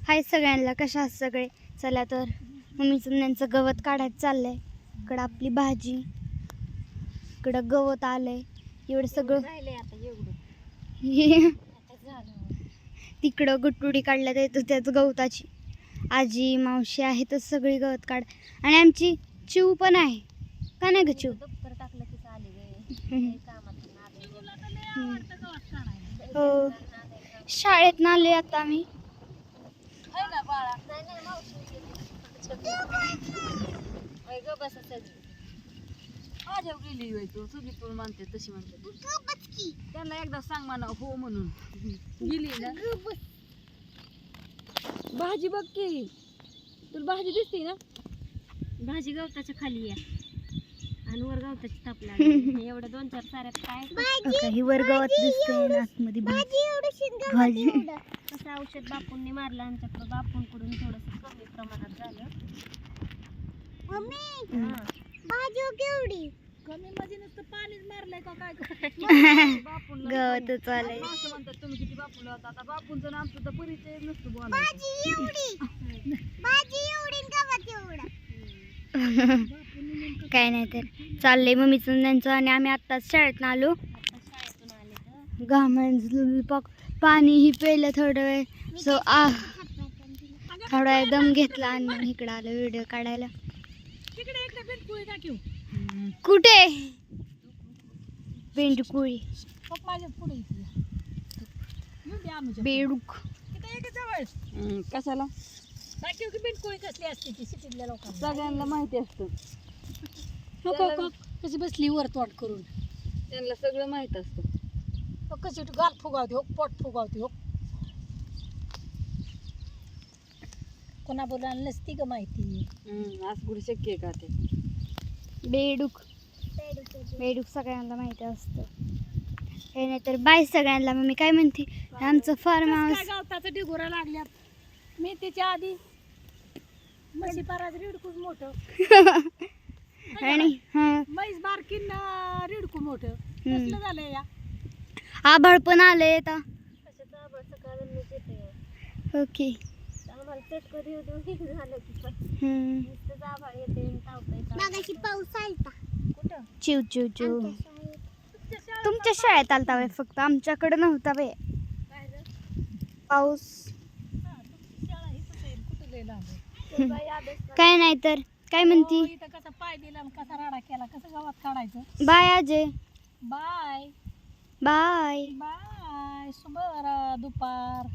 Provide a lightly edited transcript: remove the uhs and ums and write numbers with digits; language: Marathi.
हाय सगळ्यांना, कशा आहात सगळे? चला तर मम्मीचं त्यांचं गवत काढायचं चाललंय. इकडं आपली भाजी, इकडं गवत आलंय. एवढं सगळं तिकडं गुटुडी काढल्यात येतो त्याच गवताची. आजी मावशी आहे तर सगळी गवत काढ. आणि आमची चिव पण आहे का नाही ग चिव? हो, शाळेत ना आले आता आम्ही. म्हणते तशी म्हणते त्यांना एकदा सांग म्हणा हो म्हणून. गेली ना भाजी बघ की, तुला भाजी दिसते ना? भाजी गवताच्या खाली या आणि वर गवताची तापला एवढं 2-4 साऱ्यात काय ही वर गवत दिसते आतमध्ये भाजी. कसं औषध बापूंनी मारलं आमच्याकडं, बापूंकडून थोडंसं कमी प्रमाणात झालं. भाजी केवढी कमी मध्ये नुसतं पाणीच मारलंय का काय? गवत चालय. असं म्हणतात तुम्ही किती बापूला होता. आता बापूंचं नाम सुद्धा परिचय नसतो बोलायचं. काय नाही तर चाललंय मम्मीचं त्यांचं. आणि आम्ही आत्ताच शाळेतून आलो. शाळेतून आले तर घामांचं पाणी ही प्यायलं थोडं वेळ. सो थोडा वेळ दम घेतला आणि मग इकडं आलो व्हिडिओ काढायला. कुठे बेंडकुळी बेडूक कशाला बिनकुळी कसली असते ती सिटीतल्या लोकांना सगळ्यांना माहिती असतं. कशी बसली वर तोंड करून, त्यांना सगळं माहित असतं. कशी गाल फुगावते हो, पोट फुगावते हो. कोणा बोलायला नसती ग माहिती. आज कुठे शक्य आहे का ते? बेडूक बेडूक सगळ्यांना माहिती असतं. हे नाही तर बाय सगळ्यांना. मम्मी काय म्हणते? आमचं फार्म हाऊस गवताचं ढिगोरा लागल्यात. मी त्याच्या आधी म्हशी पाराच रेडकूच मोठं आणि म्हैस बारकीन रेडकू मोठं कसलं झालंय या. आभाळ पण आलंय आता. कशाचं आभाळ सकाळून येते. ओके. आम्हाला चटकं देऊ देऊ झालं की नुसतंच आभाळ येते तावतंय. पाऊस आलता. कुठं? चिव चिव चिव तुमच्या शाळेत आलता बाई, फक्त आमच्याकडे नव्हता बाई पाऊस. काय नाही तर काय म्हणती? कसा पाय दिला कसा राडा केला, कसं गावात काढायचं. Bye Ajay. Bye bye bye. शुभ दुपार.